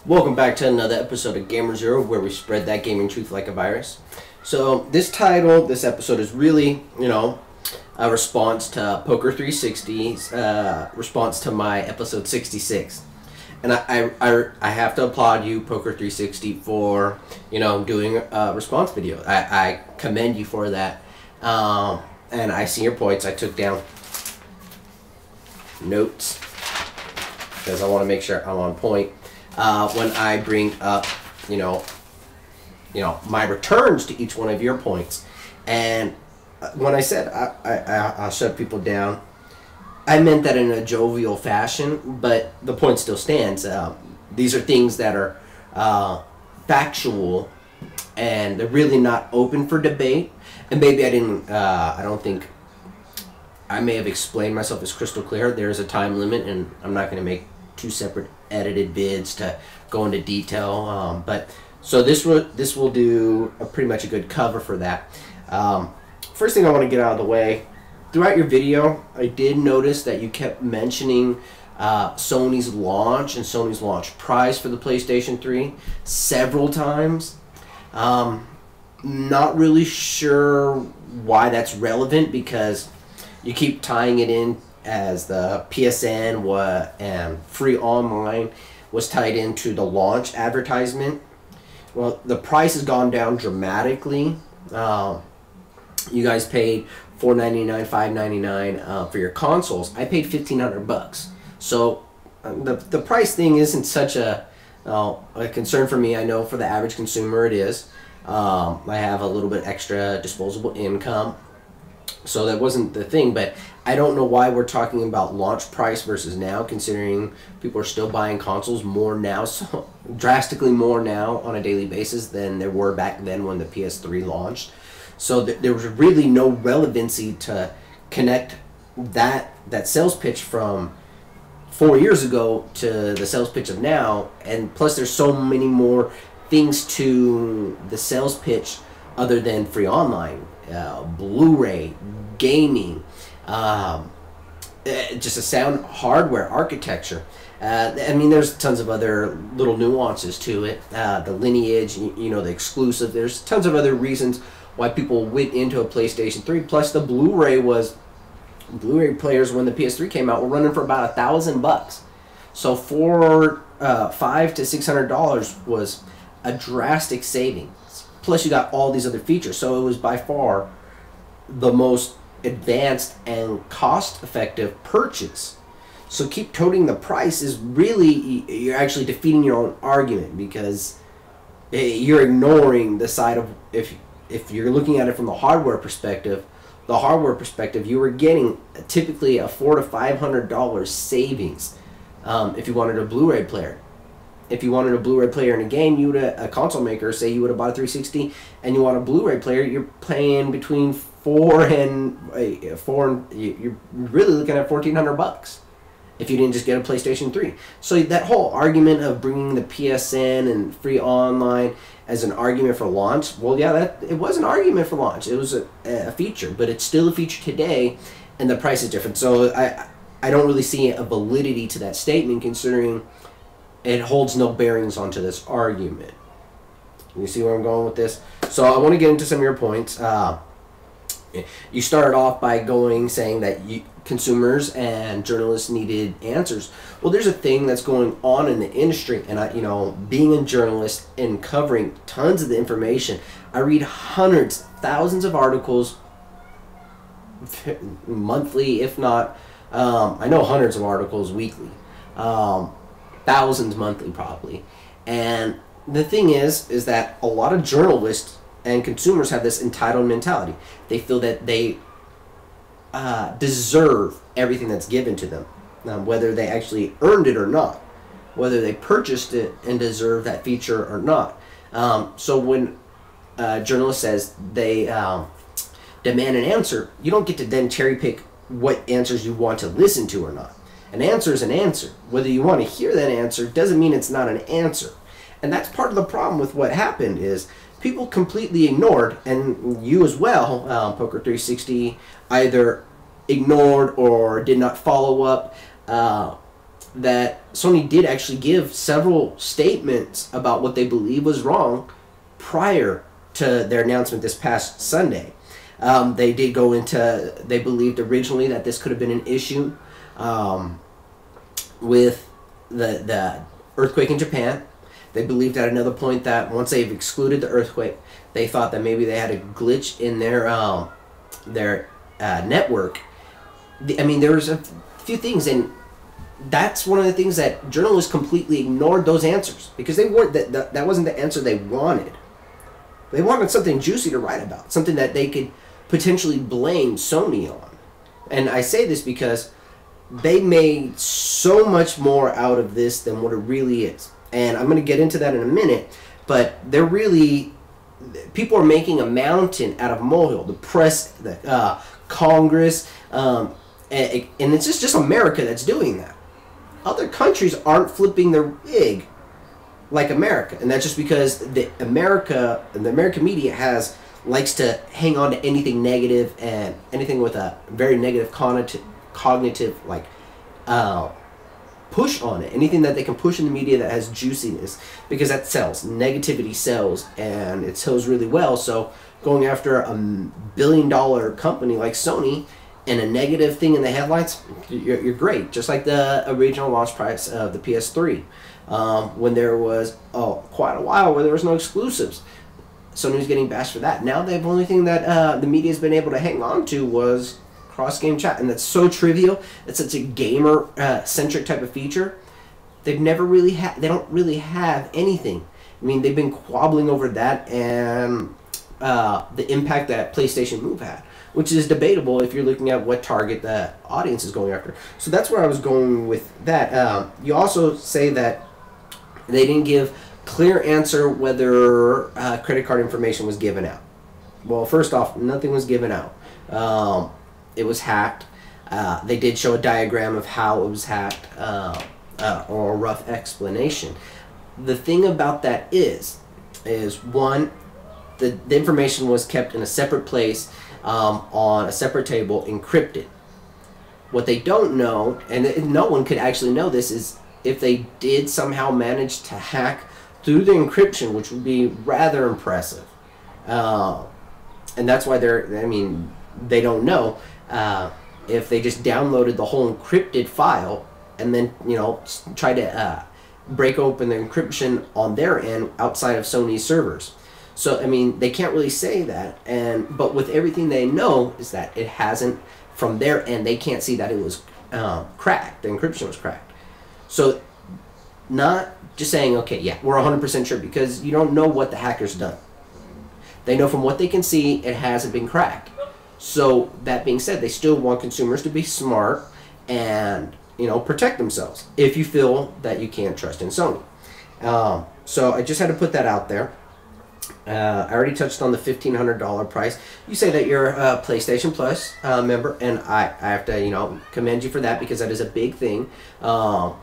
Welcome back to another episode of GAMER-0, where we spread that gaming truth like a virus. So this episode is really, a response to Poker 360's response to my episode 66. And I have to applaud you, Poker 360, for, doing a response video. I commend you for that. And I see your points. I took down notes because I want to make sure I'm on point. When I bring up, my returns to each one of your points. And when I said I'll shut people down, I meant that in a jovial fashion, but the point still stands. These are things that are factual, and they're really not open for debate. And maybe I don't think I may have explained myself as crystal clear. There is a time limit, and I'm not going to make two separate edited vids to go into detail. But so this will do pretty much a good cover for that. First thing I want to get out of the way, throughout your video, I did notice that you kept mentioning Sony's launch and Sony's launch price for the PlayStation 3 several times. Not really sure why that's relevant, because you keep tying it in as the PSN and free online was tied into the launch advertisement. Well, the price has gone down dramatically. You guys paid $499, $599 for your consoles. I paid $1,500. So the price thing isn't such a concern for me. I know for the average consumer it is. I have a little bit extra disposable income, so that wasn't the thing. But I don't know why we're talking about launch price versus now, considering people are still buying consoles more now, so drastically more now on a daily basis than there were back then when the PS3 launched. So there was really no relevancy to connect that sales pitch from 4 years ago to the sales pitch of now. And plus there's so many more things to the sales pitch other than free online, Blu-ray, gaming, just a sound hardware architecture. I mean, there's tons of other little nuances to it. The lineage, the exclusive. There's tons of other reasons why people went into a PlayStation 3. Plus, the Blu-ray players when the PS3 came out were running for about $1,000. So for $500 to $600 was a drastic savings. Plus, you got all these other features. So it was by far the most advanced and cost-effective purchase. So keep toting the price is really, you're actually defeating your own argument, because you're ignoring the side of, if you're looking at it from the hardware perspective, you were getting typically a $400 to $500 savings if you wanted a Blu-ray player. If you wanted a Blu-ray player in a game, a console maker, say you would have bought a 360 and you want a Blu-ray player, you're paying between you're really looking at $1,400 if you didn't just get a PlayStation 3. So that whole argument of bringing the PSN and free online as an argument for launch, well, yeah, it was an argument for launch. It was a feature, but it's still a feature today, and the price is different. So I don't really see a validity to that statement, considering it holds no bearings onto this argument. You see where I'm going with this? So I want to get into some of your points. You started off by saying that consumers and journalists needed answers. Well, there's a thing that's going on in the industry, and being a journalist and covering tons of the information, I read hundreds, thousands of articles monthly, if not, I know hundreds of articles weekly, thousands monthly probably. And the thing is that a lot of journalists and consumers have this entitled mentality. They feel that they deserve everything that's given to them, whether they actually earned it or not, whether they purchased it and deserve that feature or not. So when a journalist says they demand an answer, you don't get to then cherry pick what answers you want to listen to or not. An answer is an answer. Whether you want to hear that answer doesn't mean it's not an answer. And that's part of the problem with what happened is people completely ignored, and you as well, Poker 360, either ignored or did not follow up that Sony did actually give several statements about what they believe was wrong prior to their announcement this past Sunday. They did go into, they believed originally that this could have been an issue with the earthquake in Japan. They believed at another point that once they've excluded the earthquake, they thought that maybe they had a glitch in their network. I mean, there was a few things, and that's one of the things that journalists completely ignored those answers, because they weren't that wasn't the answer they wanted. They wanted something juicy to write about, something that they could potentially blame Sony on. And I say this because they made so much more out of this than what it really is. And I'm going to get into that in a minute, but they're really, people are making a mountain out of a molehill. The press, the Congress, and it's just America that's doing that. Other countries aren't flipping their wig like America, and that's just because the American media likes to hang on to anything negative and anything with a very negative cognitive push on it. Anything that they can push in the media that has juiciness, because that sells. Negativity sells, and it sells really well. So going after a billion-dollar company like Sony and a negative thing in the headlines, you're great. Just like the original launch price of the PS3, when there was quite a while where there was no exclusives. Sony was getting bashed for that. Now the only thing that the media has been able to hang on to was cross-game chat, and that's so trivial. It's such a gamer-centric type of feature. They don't really have anything. I mean, they've been quabbling over that and the impact that PlayStation Move had, which is debatable if you're looking at what target the audience is going after. So that's where I was going with that. You also say that they didn't give clear answer whether credit card information was given out. Well, first off, nothing was given out. It was hacked. They did show a diagram of how it was hacked, or a rough explanation. The thing about that is one, the information was kept in a separate place, on a separate table, encrypted. What they don't know, and no one could actually know this, is if they did somehow manage to hack through the encryption, which would be rather impressive. And that's why they don't know if they just downloaded the whole encrypted file and then, try to break open the encryption on their end outside of Sony's servers. So, I mean, they can't really say that, but with everything they know is that it hasn't, from their end, they can't see that it was cracked, the encryption was cracked. So, not just saying, okay, yeah, we're 100% sure, because you don't know what the hacker's done. They know from what they can see, it hasn't been cracked. So, that being said, they still want consumers to be smart and, protect themselves if you feel that you can't trust in Sony. So, I just had to put that out there. I already touched on the $1,500 price. You say that you're a PlayStation Plus member, and I have to, commend you for that, because that is a big thing to,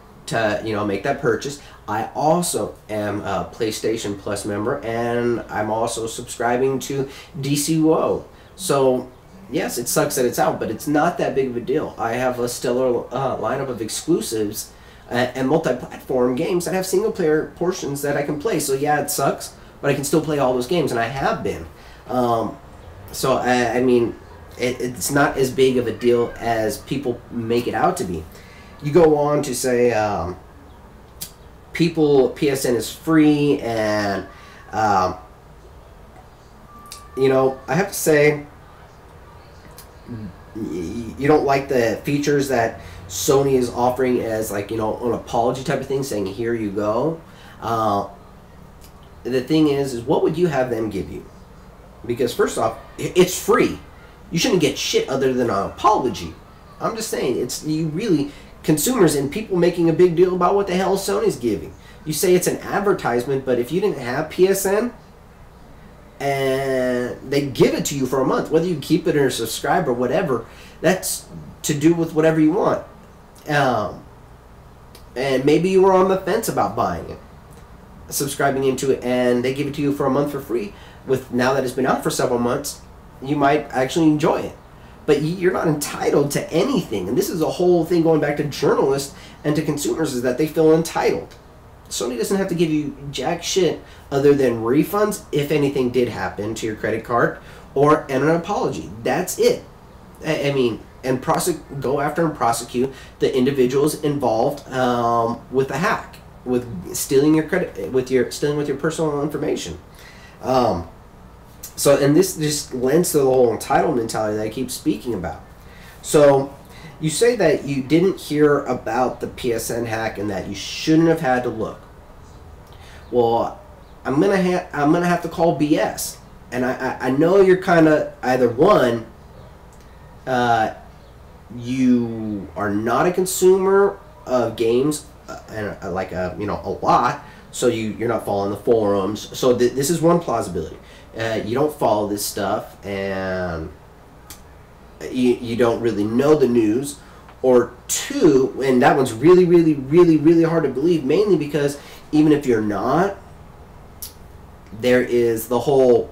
make that purchase. I also am a PlayStation Plus member, and I'm also subscribing to DCUO. So, yes, it sucks that it's out, but it's not that big of a deal. I have a stellar lineup of exclusives and multi-platform games that have single-player portions that I can play. So, yeah, it sucks, but I can still play all those games, and I have been. So, I mean, it's not as big of a deal as people make it out to be. You go on to say PSN is free, and, I have to say, you don't like the features that Sony is offering as, like, an apology type of thing, saying, here you go. The thing is what would you have them give you? Because first off, it's free. You shouldn't get shit other than an apology. I'm just saying, consumers and people making a big deal about what the hell Sony's giving. You say it's an advertisement, but if you didn't have PSN and they give it to you for a month, whether you keep it or subscribe or whatever, that's to do with whatever you want. And maybe you were on the fence about buying it, subscribing into it, and they give it to you for a month for free. Now that it's been out for several months, you might actually enjoy it. but you're not entitled to anything. And this is a whole thing going back to journalists and to consumers, is that they feel entitled. Sony doesn't have to give you jack shit other than refunds if anything did happen to your credit card, or and an apology. That's it. I mean, and go after and prosecute the individuals involved with the hack, with stealing your credit, stealing with your personal information. So, and this just lends to the whole entitlement mentality that I keep speaking about. So, you say that you didn't hear about the PSN hack and that you shouldn't have had to look. Well, I'm gonna have to call BS, and I know you're kind of either one, you are not a consumer of games, and like a lot, so you're not following the forums. So this is one plausibility. You don't follow this stuff, and you don't really know the news. Or two, and that one's really, really, really, really hard to believe, mainly because even if you're not, there is the whole,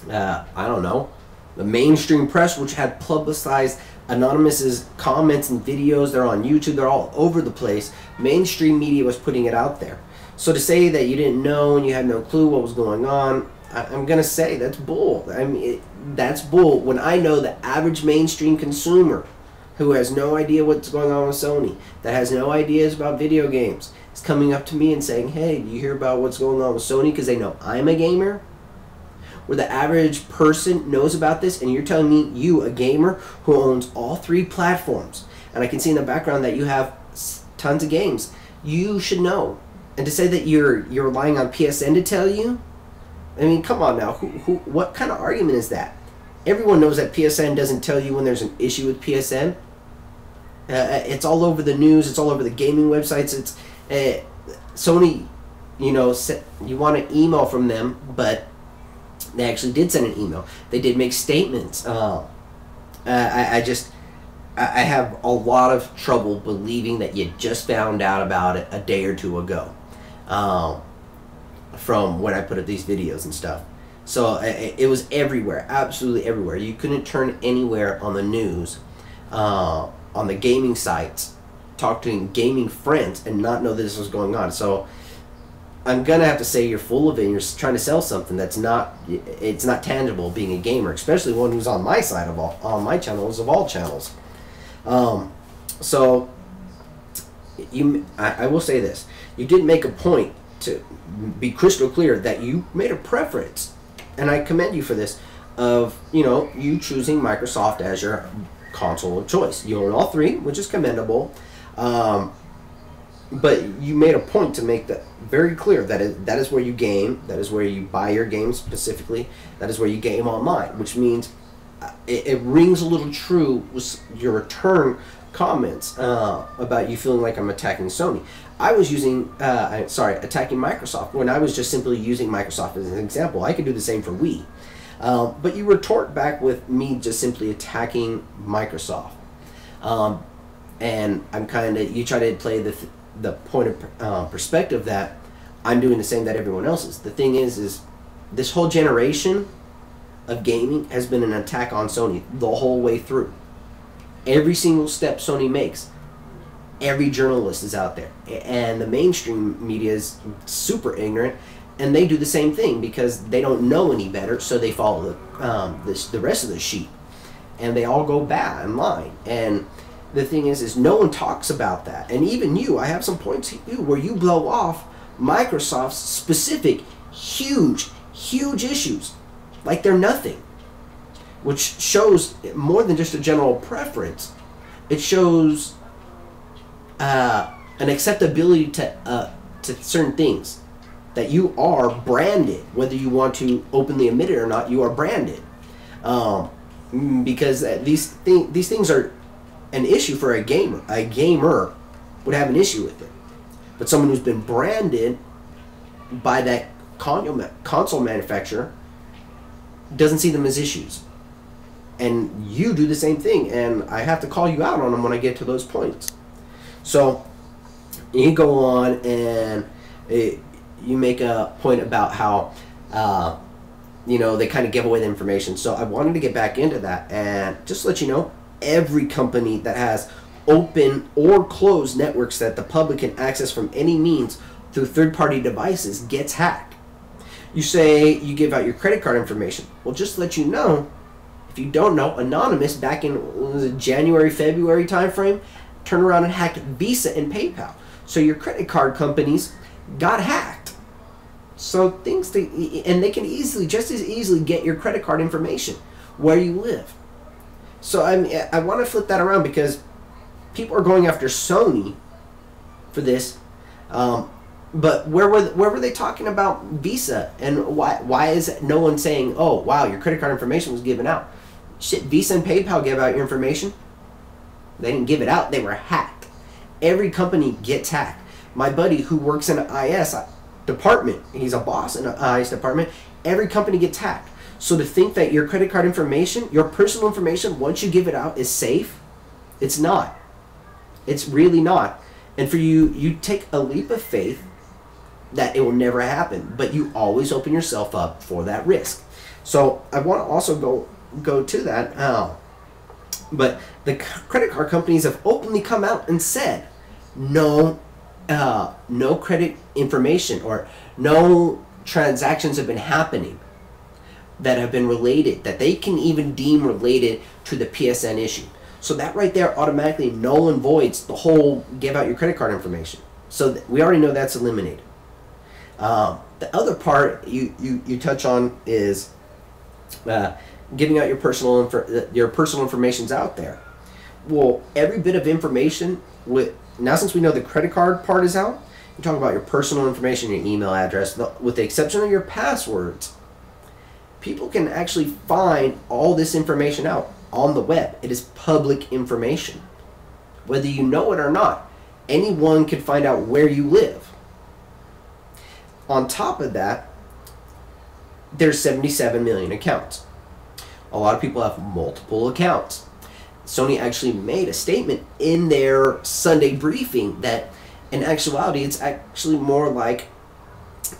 I don't know, the mainstream press, which had publicized Anonymous's comments and videos. They're on YouTube. They're all over the place. Mainstream media was putting it out there. So to say that you didn't know and you had no clue what was going on, I'm going to say that's bull. I mean, that's bull when I know the average mainstream consumer who has no idea what's going on with Sony, that has no ideas about video games, is coming up to me and saying, hey, do you hear about what's going on with Sony? Because they know I'm a gamer. Where the average person knows about this, and you're telling me, you, a gamer who owns all 3 platforms, and I can see in the background that you have tons of games, you should know. And to say that you're relying on PSN to tell you, I mean, come on now, what kind of argument is that? Everyone knows that PSN doesn't tell you when there's an issue with PSN. It's all over the news. It's all over the gaming websites. It's Sony, you want an email from them, but they actually did send an email. They did make statements. I have a lot of trouble believing that you just found out about it a day or two ago, from when I put up these videos and stuff. So it was everywhere, absolutely everywhere. You couldn't turn anywhere on the news, on the gaming sites, talk to gaming friends, and not know that this was going on. So I'm gonna have to say you're full of it. And you're trying to sell something that's not. It's not tangible. Being a gamer, especially one who's on my side on my channels of all channels. So I will say this: you did make a point to be crystal clear that you made a preference, and I commend you for this, of you choosing Microsoft as your console of choice. You own all 3, which is commendable, but you made a point to make that very clear, that is where you game, that is where you buy your games specifically, that is where you game online, which means it rings a little true with your return comments about you feeling like I'm attacking Sony. I was attacking Microsoft when I was just simply using Microsoft as an example. I could do the same for Wii. But you retort back with me just simply attacking Microsoft. And you try to play the point of perspective that I'm doing the same that everyone else is. The thing is this whole generation of gaming has been an attack on Sony the whole way through. Every single step Sony makes, every journalist is out there, and the mainstream media is super ignorant, and they do the same thing because they don't know any better, so they follow the rest of the sheep, and they all go bad in line. And the thing is no one talks about that. And even you, I have some points where you blow off Microsoft's specific huge issues like they're nothing, which shows more than just a general preference. It shows an acceptability to certain things, that you are branded, whether you want to openly admit it or not. You are branded, because these things are an issue for a gamer. A gamer would have an issue with it, but someone who's been branded by that console manufacturer doesn't see them as issues. And you do the same thing, and I have to call you out on them when I get to those points. So you go on and you make a point about how they kind of give away the information. So I wanted to get back into that and just let you know, every company that has open or closed networks that the public can access from any means through third-party devices gets hacked. You say you give out your credit card information. Well, just to let you know, if you don't know, Anonymous back in the January, February timeframe turned around and hacked Visa and PayPal. So your credit card companies got hacked. So and they can just as easily get your credit card information where you live. So I want to flip that around because people are going after Sony for this. But where were they talking about Visa, and why is no one saying, oh wow, your credit card information was given out? Shit, Visa and PayPal gave out your information. They didn't give it out, they were hacked. Every company gets hacked. My buddy who works in an IS department, he's a boss in an IS department, every company gets hacked. So to think that your credit card information, your personal information, once you give it out, is safe, it's not. It's really not. And for you take a leap of faith that it will never happen, but you always open yourself up for that risk. So I want to also go to that. But the credit card companies have openly come out and said no credit information or no transactions have been happening that have been related, that they can even deem related to the PSN issue. So that right there automatically null and voids the whole give out your credit card information. So we already know that's eliminated. The other part you touch on is giving out your personal information's out there. Well, every bit of information now since we know the credit card part is out, you talk about your personal information, your email address, with the exception of your passwords. People can actually find all this information out on the web. It is public information. Whether you know it or not, anyone can find out where you live. On top of that, there's 77 million accounts. A lot of people have multiple accounts. Sony actually made a statement in their Sunday briefing that in actuality it's actually more like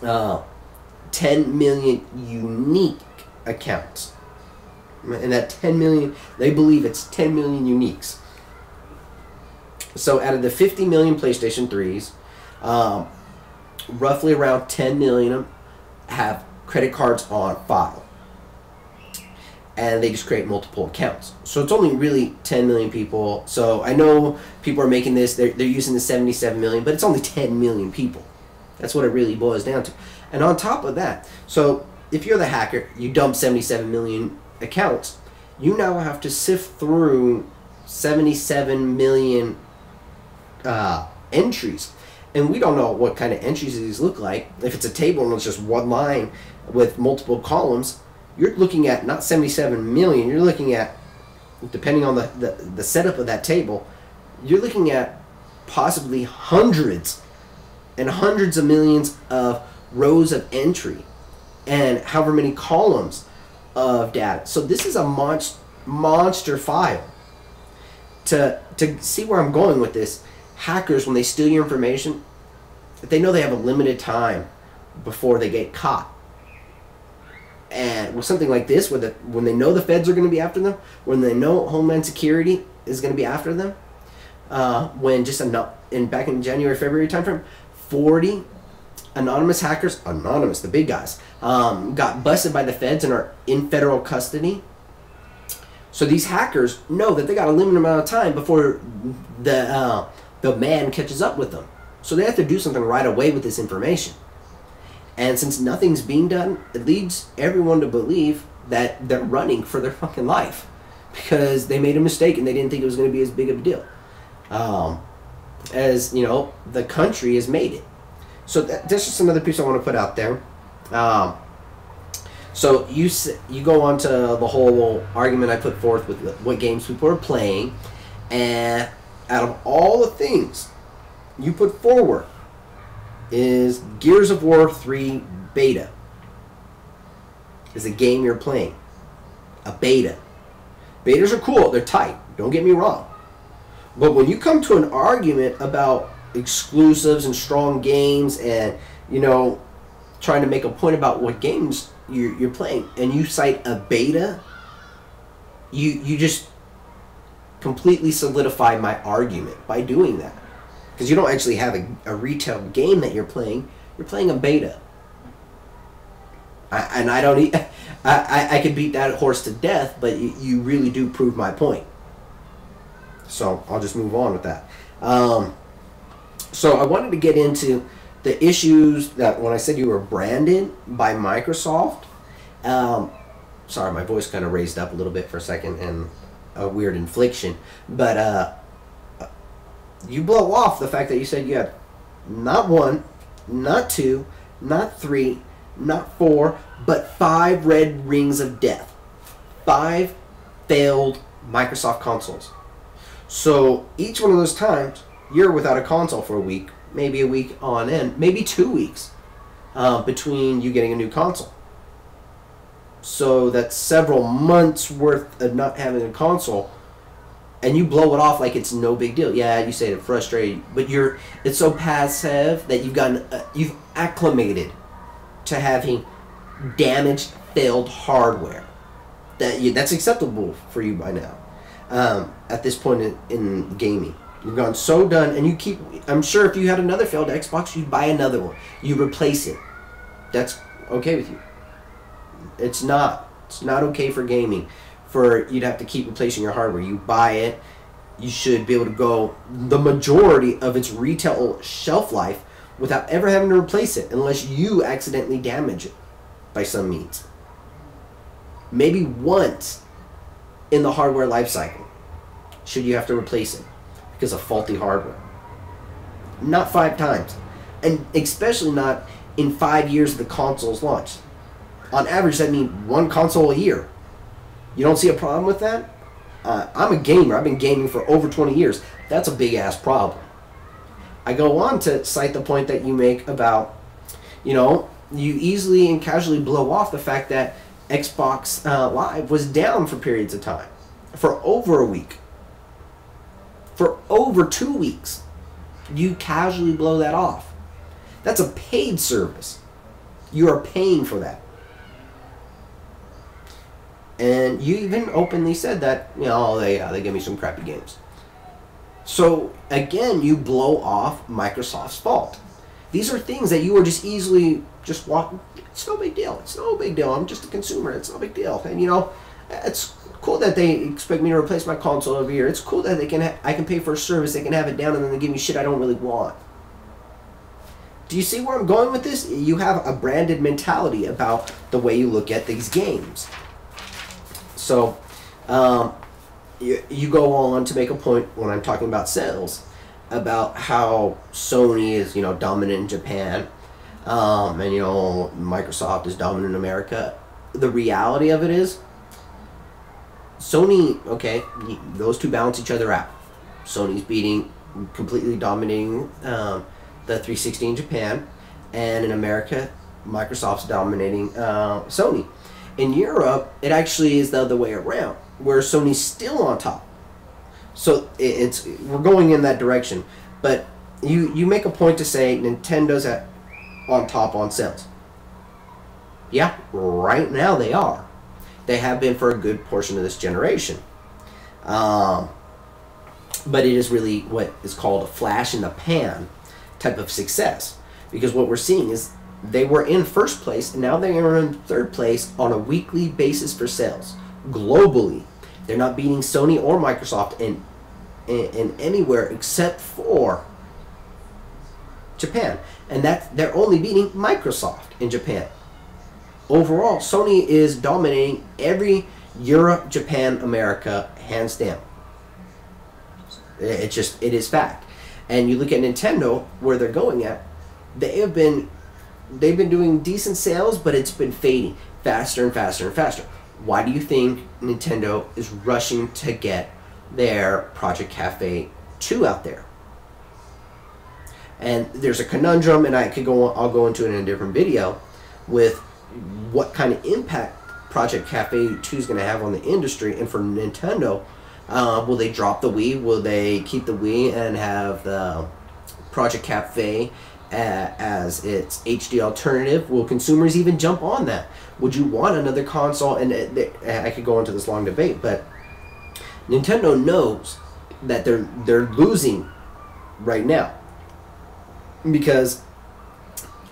10 million unique accounts. And that 10 million, they believe it's 10 million uniques. So out of the 50 million PlayStation 3s, roughly around 10 million of them have credit cards on file. And they just create multiple accounts. So it's only really 10 million people. So I know people are making this, they're using the 77 million, but it's only 10 million people. That's what it really boils down to. And on top of that, so if you're the hacker, you dump 77 million accounts, you now have to sift through 77 million entries. And we don't know what kind of entries these look like. If it's a table and it's just one line with multiple columns, you're looking at not 77 million, you're looking at, depending on the setup of that table, you're looking at possibly hundreds and hundreds of millions of rows of entry and however many columns of data. So this is a monster file. To see where I'm going with this, hackers, when they steal your information, they know they have a limited time before they get caught. And with something like this, when they know the feds are going to be after them, when they know Homeland Security is going to be after them, back in January, February timeframe, 40 anonymous hackers, the big guys, got busted by the feds and are in federal custody. So these hackers know that they got a limited amount of time before the man catches up with them. So they have to do something right away with this information. And since nothing's being done, it leads everyone to believe that they're running for their fucking life because they made a mistake and they didn't think it was going to be as big of a deal. As you know, the country has made it. So that's just some other piece I want to put out there. So you go on to the whole argument I put forth with what games people are playing, and out of all the things you put forward is Gears of War 3 beta. Is a game you're playing. A beta. Betas are cool, they're tight, don't get me wrong. But when you come to an argument about exclusives and strong games and, trying to make a point about what games you're playing and you cite a beta, you just completely solidify my argument by doing that. Because you don't actually have a retail game that you're playing a beta. I could beat that horse to death, but you really do prove my point. So I'll just move on with that. So I wanted to get into the issues that when I said you were branded by Microsoft. Sorry, my voice kind of raised up a little bit for a second and a weird inflection. But you blow off the fact that you said you had not 1, not 2, not 3, not 4, but 5 red rings of death. 5 failed Microsoft consoles. So each one of those times, you're without a console for a week, maybe a week on end, maybe 2 weeks between you getting a new console. So that's several months worth of not having a console, and you blow it off like it's no big deal. Yeah, you say it's frustrating, but it's so passive that you've acclimated to having damaged, failed hardware. That's acceptable for you by now. At this point in gaming, you've gone so done, and you keep. I'm sure if you had another failed Xbox, you'd buy another one. You replace it. That's okay with you. It's not. It's not okay for gaming. You'd have to keep replacing your hardware. You buy it. You should be able to go the majority of its retail shelf life without ever having to replace it, unless you accidentally damage it by some means. Maybe once in the hardware life cycle should you have to replace it because of faulty hardware. Not 5 times. And especially not in 5 years of the console's launch. On average, that means 1 console a year. You don't see a problem with that? I'm a gamer. I've been gaming for over 20 years. That's a big-ass problem. I go on to cite the point that you make about, you easily and casually blow off the fact that Xbox Live was down for periods of time. For over a week. For over 2 weeks. You casually blow that off. That's a paid service. You are paying for that. And you even openly said that, they give me some crappy games. So, again, you blow off Microsoft's fault. These are things that you are just easily just walking. It's no big deal. It's no big deal. I'm just a consumer. It's no big deal. And, it's cool that they expect me to replace my console every year. It's cool that I can pay for a service. They can have it down and then they give me shit I don't really want. Do you see where I'm going with this? You have a branded mentality about the way you look at these games. So, you go on to make a point when I'm talking about sales about how Sony is, dominant in Japan, and, Microsoft is dominant in America. The reality of it is, Sony, okay, those two balance each other out. Sony's completely dominating the 360 in Japan, and in America, Microsoft's dominating Sony. In Europe, it actually is the other way around, where Sony's still on top. So we're going in that direction. But you make a point to say Nintendo's on top on sales. Yeah, right now they are. They have been for a good portion of this generation. But it is really what is called a flash in the pan type of success. Because what we're seeing is they were in first place, and now they are in third place on a weekly basis for sales. Globally, they're not beating Sony or Microsoft in anywhere except for Japan. And they're only beating Microsoft in Japan. Overall, Sony is dominating every Europe, Japan, America, hands down. It is fact. And you look at Nintendo, where they're going at, they've been doing decent sales, but it's been fading faster and faster and faster. Why do you think Nintendo is rushing to get their Project Cafe 2 out there? And there's a conundrum, and I'll go into it in a different video, with what kind of impact Project Cafe 2 is going to have on the industry. And for Nintendo, will they drop the Wii? Will they keep the Wii and have the Project Cafe as its HD alternative. Will consumers even jump on that? Would you want another console? And I could go into this long debate, but Nintendo knows that they're losing right now because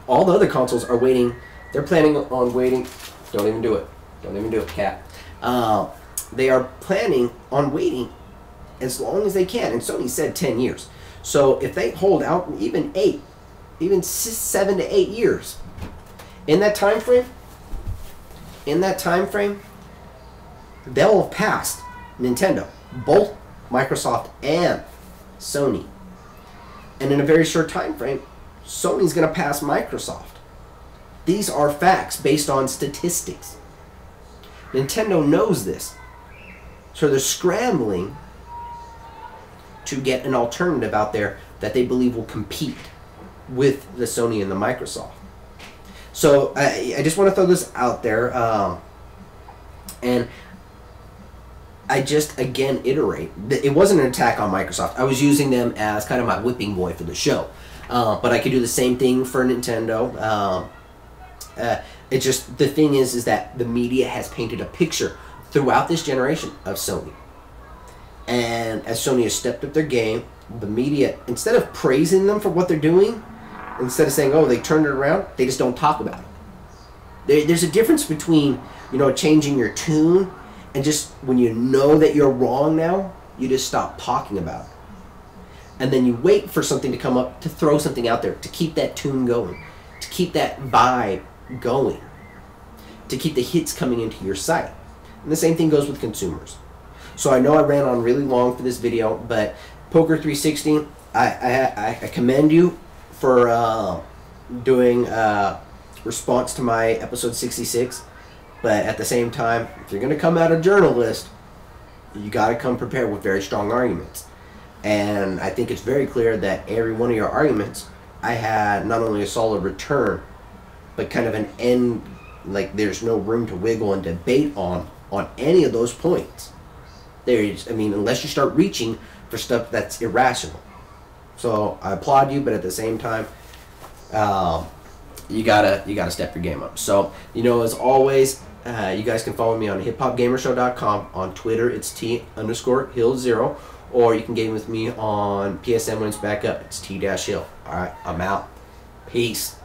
all the other consoles are waiting. They're planning on waiting. Don't even do it. Don't even do it, cat. They are planning on waiting as long as they can, and Sony said 10 years. So if they hold out even 7 to 8 years, in that time frame, they'll have passed Nintendo, both Microsoft and Sony. And in a very short time frame, Sony's going to pass Microsoft. These are facts based on statistics. Nintendo knows this. So they're scrambling to get an alternative out there that they believe will compete with the Sony and the Microsoft. So I just want to throw this out there, and I just again iterate. It wasn't an attack on Microsoft. I was using them as kind of my whipping boy for the show, but I could do the same thing for Nintendo. It just, the thing is that the media has painted a picture throughout this generation of Sony. And as Sony has stepped up their game, the media, instead of praising them for what they're doing, instead of saying, oh, they turned it around, they just don't talk about it. There's a difference between, changing your tune and just when you know that you're wrong now, you just stop talking about it. And then you wait for something to come up to throw something out there, to keep that tune going, to keep that vibe going, to keep the hits coming into your site. And the same thing goes with consumers. So I know I ran on really long for this video, but Poker 360, I commend you for doing response to my episode 66. But at the same time, if you're going to come at a journalist, you got to come prepared with very strong arguments. And I think it's very clear that every one of your arguments, I had not only a solid return, but kind of an end, like there's no room to wiggle and debate on any of those points. Unless you start reaching for stuff that's irrational. So I applaud you, but at the same time, you gotta step your game up. So as always, you guys can follow me on hiphopgamershow.com. On Twitter, it's T_Hill0, or you can game with me on PSN when it's back up. It's T-Hill. All right, I'm out. Peace.